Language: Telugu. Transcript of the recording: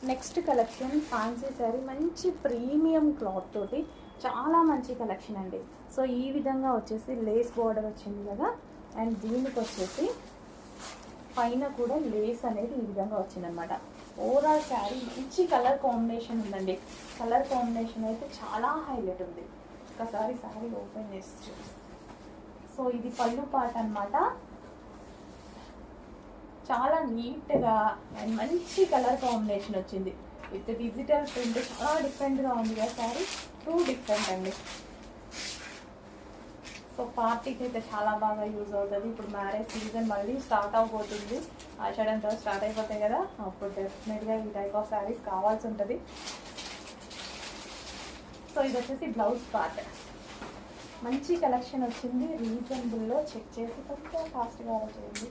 నెక్స్ట్ కలెక్షన్ ఫ్యాన్సీ శారీ, మంచి ప్రీమియం క్లాత్ తోటి చాలా మంచి కలెక్షన్ అండి. సో ఈ విధంగా వచ్చేసి లేస్ బార్డర్ వచ్చింది కదా, అండ్ దీనికి వచ్చేసి పైన కూడా లేస్ అనేది ఈ విధంగా వచ్చిందనమాట. ఓవరాల్ శారీ మంచి కలర్ కాంబినేషన్ ఉందండి. కలర్ కాంబినేషన్ అయితే చాలా హైలైట్ ఉంది. ఒకసారి శారీ ఓపెన్ చేసి, సో ఇది పళ్ళు పాట అనమాట. చాలా నీట్గా అండ్ మంచి కలర్ కాంబినేషన్ వచ్చింది విత్ డిజిటల్ ప్రింట్. చాలా డిఫరెంట్గా ఉంది కదా శారీ, టూ డిఫరెంట్ అండి. సో పార్టీకి అయితే చాలా బాగా యూజ్ అవుతుంది. ఇప్పుడు మ్యారేజ్ సీజన్ మళ్ళీ స్టార్ట్ అవబోతుంది, ఆషాఢంతో స్టార్ట్ అయిపోతాయి కదా, అప్పుడు డెఫినెట్గా ఈ టైప్ ఆఫ్ శారీస్ కావాల్సి ఉంటుంది. సో ఇది వచ్చేసి బ్లౌజ్ పార్ట్. మంచి కలెక్షన్ వచ్చింది, రీజనబుల్లో చెక్ చేసి కొంచెం ఫాస్ట్గా చేయండి.